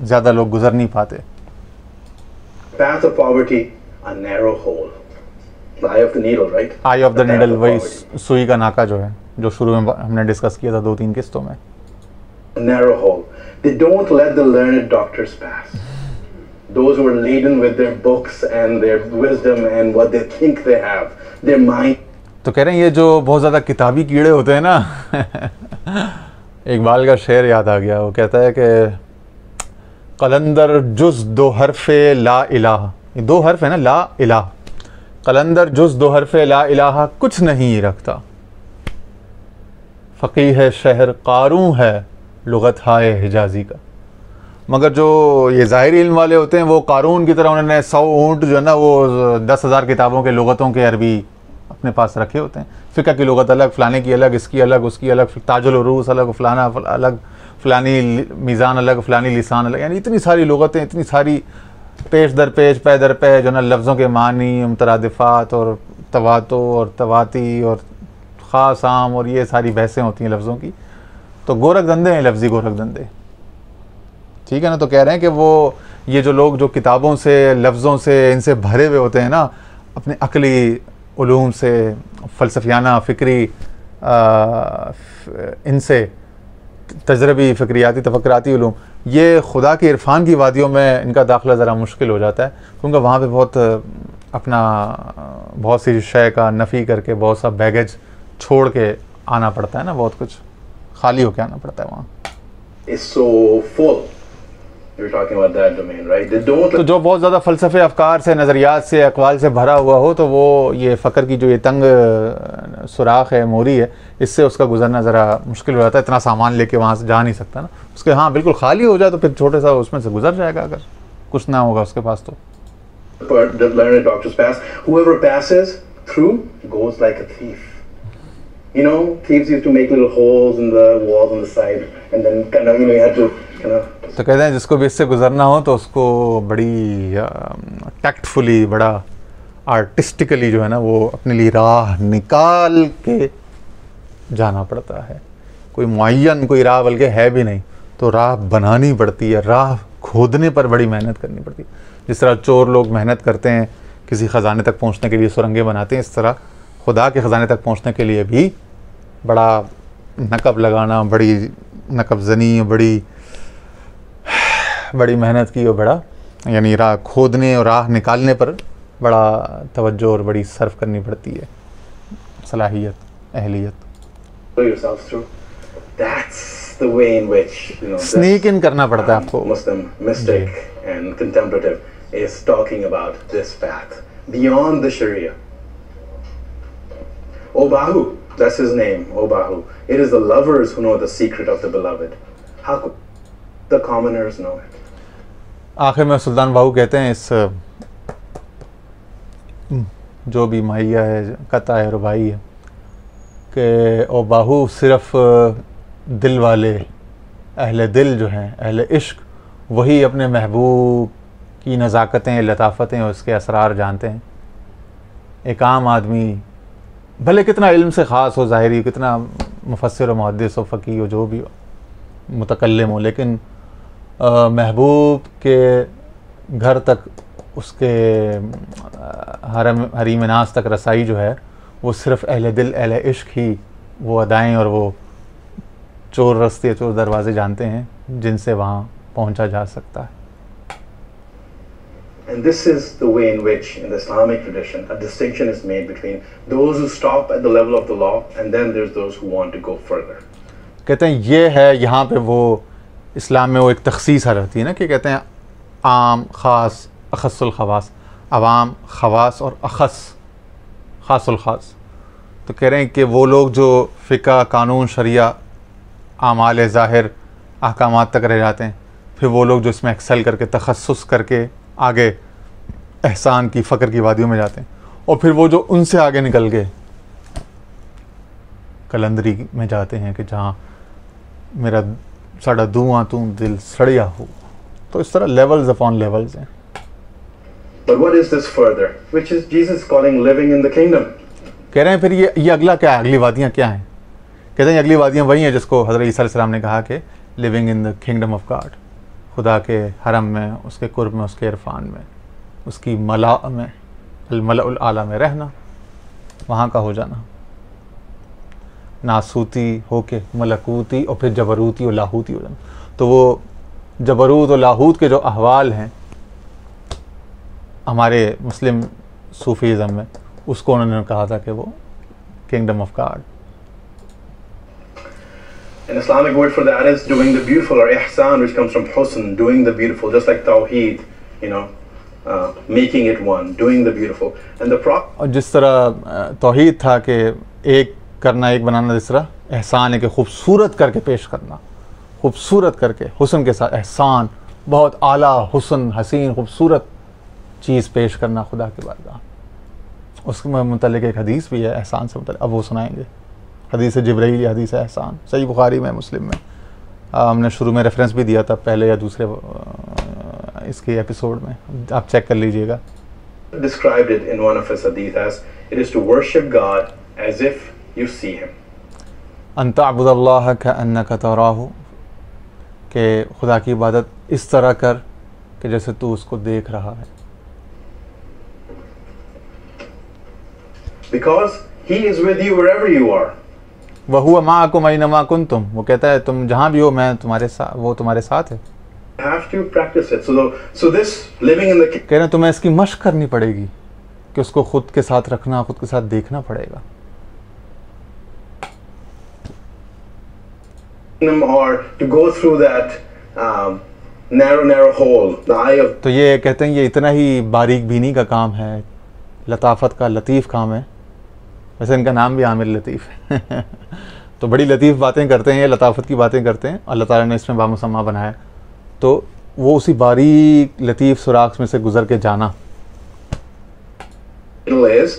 زیادہ لوگ گزر نہیں پاتے. path of poverty, a narrow hole, the eye of the needle, right? I of the The path needle, of وہی poverty. سوئی کا ناکا جو ہے، جو شروع میں ہم نے ڈسکس کیا تھا 2-3 قسطوں میں. A narrow hole. They don't let the learned doctors pass. Those who are laden with their books and their wisdom and what they think they have, their mind. تو کہہ رہے ہیں یہ جو بہت زیادہ کتابی کیڑے ہوتے ہیں نا اقبال کا شعر یاد آ گیا. وہ کہتا ہے کہ قلندر جز 2 حرف لا الہ، یہ 2 حرف ہے نا، لا الہ، قلندر جز 2 حرف لا الہ کچھ نہیں رکھتا، فقیہ شہر قاروں ہے لغت ہائے حجازی کا. مگر جو یہ ظاہری علم والے ہوتے ہیں وہ قارون کی طرح انہوں نے 100 اونٹ جو ہے نا وہ 10,000 کتابوں کے لغتوں کے عربی اپنے پاس رکھے ہوتے ہیں. فقہ کی لغت الگ، فلانے کی الگ، اس کی الگ، اس کی الگ، تاج العروس الگ، فلانا الگ، فلانی میزان الگ، فلانی لسان الگ، یعنی اتنی ساری لغتیں، اتنی ساری پیش در پیش، پے در پے جو ہے نا لفظوں کے معنی، مترادفات اور تواتو اور تواتی اور خاص عام اور یہ ساری بحثیں ہوتی ہیں لفظوں کی. تو گورکھ دندے ہیں، لفظی گورکھ دندے. ٹھیک ہے نا. تو کہہ رہے ہیں کہ وہ یہ جو لوگ جو کتابوں سے، لفظوں سے، ان سے بھرے ہوئے ہوتے ہیں نا، اپنے عقلی علوم سے، فلسفیانہ فکری ان سے، تجربی فکریاتی تفکراتی علوم، یہ خدا کے عرفان کی وادیوں میں ان کا داخلہ ذرا مشکل ہو جاتا ہے، کیونکہ وہاں پہ بہت اپنا بہت سی شے کا نفی کر کے، بہت سا بیگیج چھوڑ کے آنا پڑتا ہے نا، بہت کچھ خالی ہو کے آنا پڑتا ہے وہاں. Is so full. You're talking about that domain, right? They don't. تو جو بہت زیادہ فلسفے افکار سے نظریات سے اقوال سے بھرا ہوا ہو تو وہ یہ فقر کی جو یہ تنگ سوراخ ہے موری ہے اس سے اس کا گزرنا ذرا مشکل ہو جاتا ہے. اتنا سامان لے کے وہاں سے جا نہیں سکتا نا. اس کے ہاں بالکل خالی ہو جائے تو پھر چھوٹے سا اس میں سے گزر جائے گا اگر کچھ نہ ہوگا اس کے پاس تو. The learned doctors pass. Whoever passes through goes like a thief. You know, thieves used to make little holes in the walls on the side, and then kind of, you had to kind of. تو کہتے ہیں جس کو بھی اس سے گزرنا ہو تو اس کو بڑی ٹیکٹفلی بڑا آرٹسٹیکلی جو ہے نا وہ اپنے لیے راہ نکال کے جانا پڑتا ہے. کوئی معین کوئی راہ بلکہ ہے بھی نہیں تو راہ بنانی پڑتی ہے. راہ کھودنے پر بڑی محنت کرنی پڑتی ہے. جس طرح چور لوگ محنت کرتے ہیں کسی خزانے تک پہنچنے کے لیے سرنگیں بناتے ہیں اس طرح خدا کے خزانے تک پہنچنے کے لیے بھی بڑا نقب لگانا بڑی نقب زنی بڑی محنت کی اور بڑا یعنی راہ کھودنے اور راہ نکالنے پر بڑا توجہ اور بڑی صرف کرنی پڑتی ہے صلاحیت اہلیت. Put yourselves through. That's the way in which, you know, sneak in کرنا پڑتا ہے آپ کو. Muslim mystic and contemplative is talking about this path beyond the Sharia. Obahu, that's his name, Obahu. It is the lovers who know the secret of the beloved. How could the commoners know it? آخر میں سلطان باہو کہتے ہیں اس جو بھی ماہیہ ہے قطع ہے ربائی ہے کہ او باہو صرف دل والے اہل دل جو ہیں اہل عشق وہی اپنے محبوب کی نزاکتیں لطافتیں اور اس کے اسرار جانتے ہیں. ایک عام آدمی بھلے کتنا علم سے خاص ہو ظاہری کتنا مفسر و محدث و فقیہ ہو جو بھی ہو متکلم ہو لیکن محبوب کے گھر تک اس کے حریم ناز تک رسائی جو ہے وہ صرف اہل دل اہل عشق ہی وہ ادائیں اور وہ چور رستے چور دروازے جانتے ہیں جن سے وہاں پہنچا جا سکتا ہے. And this is the way in which, in the Islamic tradition, a distinction is made between those who stop at the level of the law and then there's those who want to go further. کہتے ہیں یہ ہے یہاں پہ وہ اسلام میں وہ ایک تخصیص آ رہتی ہے نا کہ کہتے ہیں عام خاص اخص الخواص عوام خواص اور اخص خاص الخاص. تو کہہ رہے ہیں کہ وہ لوگ جو فقہ قانون شریعہ اعمال ظاہر احکامات تک رہ جاتے ہیں پھر وہ لوگ جو اس میں ایکسل کر کے تخصص کر کے آگے احسان کی فقر کی وادیوں میں جاتے ہیں اور پھر وہ جو ان سے آگے نکل گئے کلندری میں جاتے ہیں کہ جہاں میرا ساڑا دھواں تو دل سڑیا ہو. تو اس طرح لیولز اپون لیولز ہیں. But what is this further? Which is Jesus calling living in the kingdom. کہہ رہے ہیں پھر یہ اگلا کیا ہے اگلی وادیاں کیا ہیں. کہتے ہیں اگلی وادیاں وہی ہیں جس کو حضرت عیسیٰ علیہ السلام نے کہا کہ living in the kingdom of God خدا کے حرم میں اس کے قرب میں اس کے عرفان میں اس کی ملا میں الملأ الاعلیٰ میں رہنا وہاں کا ہو جانا ناسوتی ہو کے ملکوتی اور پھر جبروتی اور لاہوتی ہو جانا. تو وہ جبروت اور لاہوت کے جو احوال ہیں ہمارے مسلم صوفیزم میں اس کو انہوں نے کہا تھا کہ وہ kingdom of God. An Islamic word for that is doing the beautiful or ihsan, which comes from husn, doing the beautiful, just like tawheed, you know, making it one, doing the beautiful. And the اور جس طرح توحید تھا کہ ایک کرنا ایک بنانا جس طرح احسان ہے کہ خوبصورت کر کے پیش کرنا خوبصورت کر کے حسن کے ساتھ احسان بہت اعلیٰ حسن حسین خوبصورت چیز پیش کرنا خدا کے بارگاہ. اس کے متعلق ایک حدیث بھی ہے احسان سے متعلق اب وہ سنائیں گے. حدیث جبرائیل حدیث احسان صحیح بخاری میں مسلم میں ہم نے شروع میں ریفرنس بھی دیا تھا پہلے یا دوسرے اس کے ایپیسوڈ میں آپ چیک کر لیجئے گا. described it in one of his hadith as it is to worship God as if you see him. ان تعبد اللہ کأنک تراہ کہ خدا کی عبادت اس طرح کر کہ جیسے تو اس کو دیکھ رہا ہے. Because he is with you wherever you are. وَهُوَ مَعَكُمْ أَيْنَمَا كُنْتُمْ وہ کہتا ہے تم جہاں بھی ہو میں تمہارے ساتھ وہ تمہارے ساتھ ہے. Have to practice it. So this living in the کہہ رہے ہیں تمہیں اس کی مشق کرنی پڑے گی کہ اس کو خود کے ساتھ رکھنا خود کے ساتھ دیکھنا پڑے گا. or to go through that narrow hole, the eye of. تو یہ کہتے ہیں یہ اتنا ہی باریک بینی کا کام ہے، لطافت کا لطیف کام ہے. ویسے ان کا نام بھی عامر لطیف ہے. تو بڑی لطیف باتیں کرتے ہیں، یہ لطافت کی باتیں کرتے ہیں. اللہ تعالیٰ نے اس میں بامسمہ بنایا، تو وہ اسی باریک لطیف سوراخ میں سے گزر کے جانا. Is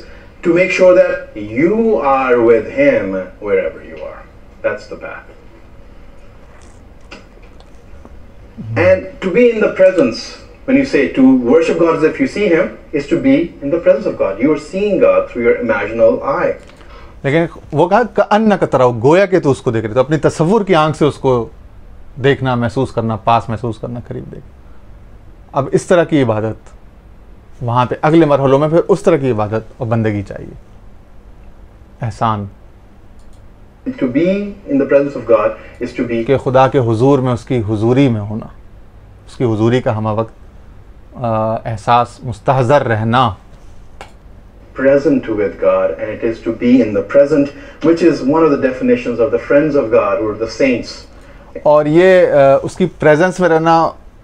to make sure that you are with him wherever you are. That's the path. And to be in the presence, when you say to worship God as if you see him, is to be in the presence of God. You are seeing God through your imaginal eye. لیکن وہ کہا کأنک تراہ، گویا کہ تو اس کو دیکھ رہے، تو اپنی تصور کی آنکھ سے اس کو دیکھنا، محسوس کرنا، پاس محسوس کرنا، قریب دیکھنا. اب اس طرح کی عبادت وہاں پہ اگلے مرحلوں میں پھر اس طرح کی عبادت اور بندگی چاہیے. احسان To be in the presence of God is to be کہ خدا کے حضور میں، اس کی حضوری میں ہونا، اس کی حضوری کا ہمہ وقت احساس، مستحضر رہنا. present with God, and it is to be in the present, which is one of the definitions of the friends of God, who are the saints. اور یہ اس کی پریزنس میں رہنا،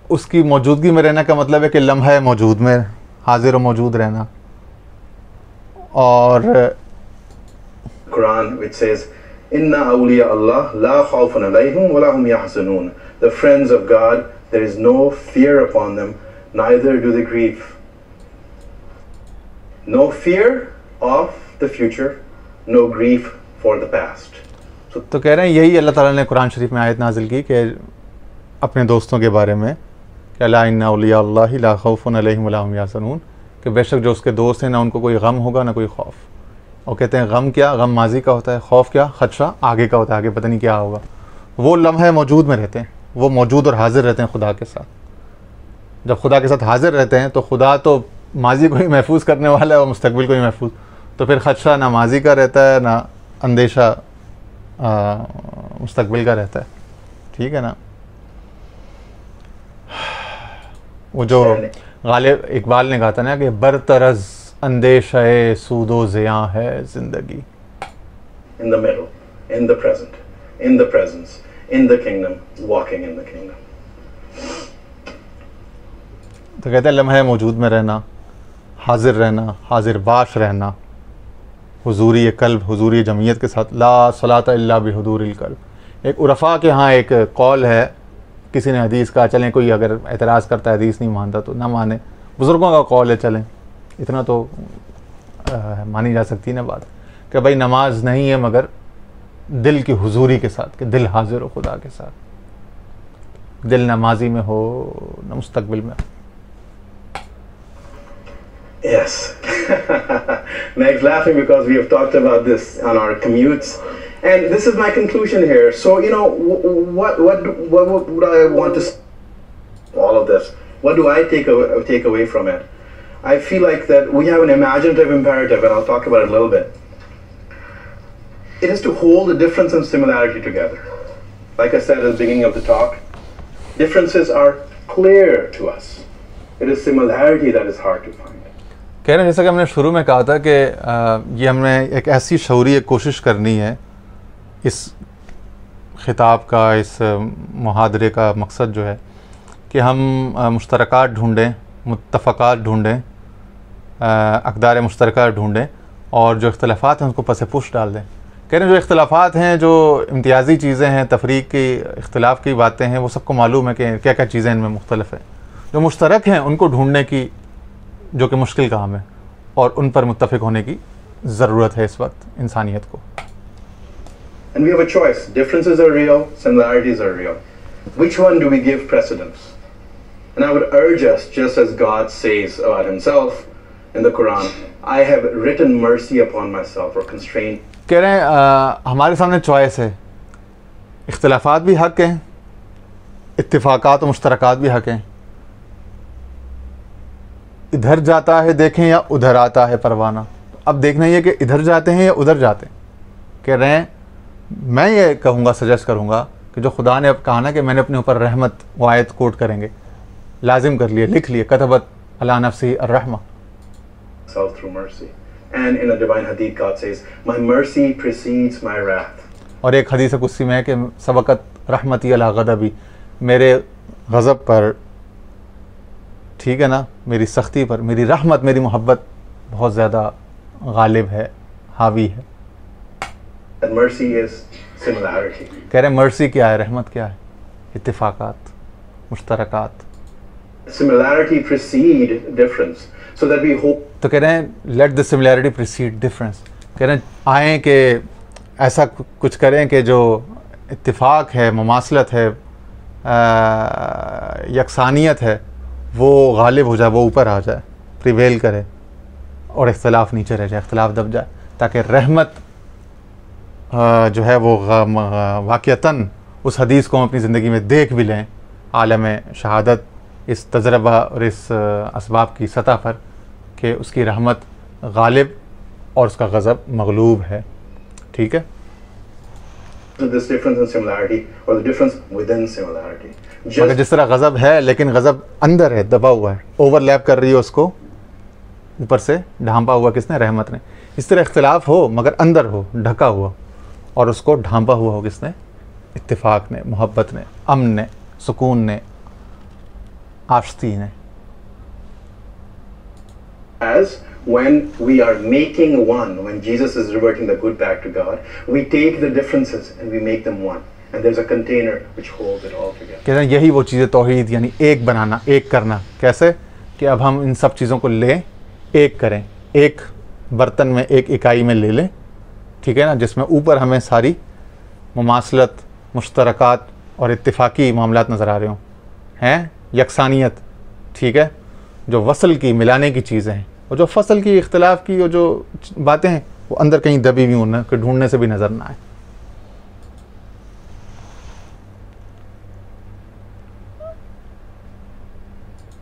اس کی موجودگی میں رہنا کا مطلب ہے کہ لمحہ موجود میں حاضر و موجود رہنا. اور Quran, which says, "Inna awliya Allah la khawfun alayhim wa la hum yahzanun." The friends of God, there is no fear upon them, neither do they grieve. No fear of the future, no grief for the past. تو کہہ رہے ہیں یہی اللہ تعالیٰ نے قرآن شریف میں آیت نازل کی کہ اپنے دوستوں کے بارے میں کہ الا ان اولیاء اللہ لا خوف علیہم ولا هم یحزنون، کہ بے شک جو اس کے دوست ہیں نہ ان کو کوئی غم ہوگا نہ کوئی خوف. اور کہتے ہیں غم کیا؟ غم ماضی کا ہوتا ہے، خوف کیا؟ خدشہ آگے کا ہوتا ہے، آگے پتہ نہیں کیا ہوگا. وہ لمحے موجود میں رہتے ہیں، وہ موجود اور حاضر رہتے ہیں خدا کے ساتھ. جب خدا کے ساتھ حاضر رہتے ہیں تو خدا تو ماضی کو ہی محفوظ کرنے والا ہے اور مستقبل کو ہی محفوظ. تو پھر خدشہ نہ ماضی کا رہتا ہے نہ اندیشہ مستقبل کا رہتا ہے. ٹھیک ہے نا. وہ جو غالب اقبال نے کہا تھا نا کہ برطرز اندیشہ سود و زیاں ہے زندگی. In the middle, in the present, in the presence, in the kingdom, walking in the kingdom. تو کہتے ہیں لمحہ موجود میں رہنا، حاضر رہنا، حاضر باش رہنا، حضوری قلب، حضوری جمعیت کے ساتھ. لا صلاۃ الا بحضور القلب. ایک عرفاء کے ہاں ایک قول ہے، کسی نے حدیث کہا، چلیں کوئی اگر اعتراض کرتا ہے حدیث نہیں مانتا تو نہ مانے، بزرگوں کا قول ہے، چلیں اتنا تو مانی جا سکتی نا بات، کہ بھائی نماز نہیں ہے مگر دل کی حضوری کے ساتھ، کہ دل حاضر ہو خدا کے ساتھ، دل نہ ماضی میں ہو نہ مستقبل میں ہو. Yes. Meg's laughing because we have talked about this on our commutes, and this is my conclusion here. So, you know, what would I want to all of this? What do I take away from it? I feel like that we have an imaginative imperative, and I'll talk about it a little bit. It is to hold the difference and similarity together. Like I said at the beginning of the talk, differences are clear to us. It is similarity that is hard to find. کہہ رہے ہیں جیسا کہ ہم نے شروع میں کہا تھا کہ یہ ہم نے ایک ایسی شعوری ایک کوشش کرنی ہے. اس خطاب کا، اس محاضرے کا مقصد جو ہے کہ ہم مشترکات ڈھونڈیں، متفقات ڈھونڈیں، اقدار مشترکہ ڈھونڈیں، اور جو اختلافات ہیں ان کو پس پوش ڈال دیں. کہہ رہے ہیں جو اختلافات ہیں، جو امتیازی چیزیں ہیں، تفریق کی، اختلاف کی باتیں ہیں، وہ سب کو معلوم ہے کہ کیا کیا چیزیں ان میں مختلف ہیں. جو مشترک ہیں ان کو ڈھونڈنے کی جو کہ مشکل کام ہے، اور ان پر متفق ہونے کی ضرورت ہے اس وقت انسانیت کو. And we have a choice. Differences are real, similarities are real. Which one do we give precedence? And I would urge us, just as God says about himself in the Quran, I have written mercy upon myself, or constrained. کہہ رہے ہیں ہمارے سامنے choice ہے، اختلافات بھی حق ہیں، اتفاقات و مشترکات بھی حق ہیں. ادھر جاتا ہے دیکھیں یا ادھر آتا ہے پروانہ. اب دیکھنا یہ کہ ادھر جاتے ہیں یا ادھر جاتے ہیں. کہہ رہے ہیں میں یہ کہوں گا، سجیسٹ کروں گا کہ جو خدا نے اب کہا نا کہ میں نے اپنے اوپر رحمت و آیت کوٹ کریں گے، لازم کر لیے، لکھ لیے، کتبت علی نفسی الرحمہ. Through mercy. And in a divine hadith God says, my mercy precedes my wrath. اور ایک حدیث قدسی میں ہے کہ سبقت رحمتی علی غضبی، میرے غضب پر، ٹھیک ہے نا، میری سختی پر میری رحمت، میری محبت بہت زیادہ غالب ہے، حاوی ہے. That mercy is similarity. کہہ رہے ہیں مرسی کیا ہے، رحمت کیا ہے؟ اتفاقات، مشترکات. Similarity precede difference, so that we hope. تو کہہ رہے ہیں let the similarity precede difference. کہہ رہے ہیں آئیں کہ ایسا کچھ کریں کہ جو اتفاق ہے، مماثلت ہے، یکسانیت ہے، وہ غالب ہو جائے، وہ اوپر آ جائے، پریویل کرے، اور اختلاف نیچے رہ جائے، اختلاف دب جائے، تاکہ رحمت جو ہے وہ واقعتاً اس حدیث کو ہم اپنی زندگی میں دیکھ بھی لیں عالم شہادت، اس تجربہ اور اس اسباب کی سطح پر، کہ اس کی رحمت غالب اور اس کا غضب مغلوب ہے. ٹھیک ہے. This difference in similarity, or the difference within similarity. مگر جس طرح غضب ہے لیکن غضب اندر ہے، دبا ہوا ہے، اوور لیپ کر رہی ہے، اس کو اوپر سے ڈھانپا ہوا کس نے؟ رحمت نے. اس طرح اختلاف ہو مگر اندر ہو، ڈھکا ہوا، اور اس کو ڈھانپا ہوا ہو کس نے؟ اتفاق نے، محبت نے، امن نے، سکون نے، آشتی نے. As when we are making one, when Jesus is reverting the good back to God, we take the differences and we make them one. And there's a container which holds it all together. کہتے ہیں یہی وہ چیز توحید، یعنی ایک بنانا، ایک کرنا. کیسے؟ کہ اب ہم ان سب چیزوں کو لیں، ایک کریں، ایک برتن میں، ایک اکائی میں لے لیں، ٹھیک ہے نا، جس میں اوپر ہمیں ساری مماثلت، مشترکات اور اتفاقی معاملات نظر آ رہے ہوں، ہیں یکسانیت، ٹھیک ہے، جو وصل کی، ملانے کی چیزیں ہیں، اور جو فصل کی، اختلاف کی، اور جو باتیں ہیں وہ اندر کہیں دبی ہوئی ہوں، کہ ڈھونڈنے سے بھی نظر نہ آئے.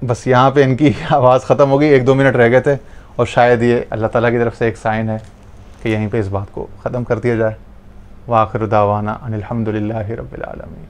بس یہاں پہ ان کی آواز ختم ہو گئی، 1-2 منٹ رہ گئے تھے، اور شاید یہ اللہ تعالیٰ کی طرف سے ایک سائن ہے کہ یہیں پہ اس بات کو ختم کر دیا جائے. وآخر دعوانا ان الحمد للہ رب العالمین.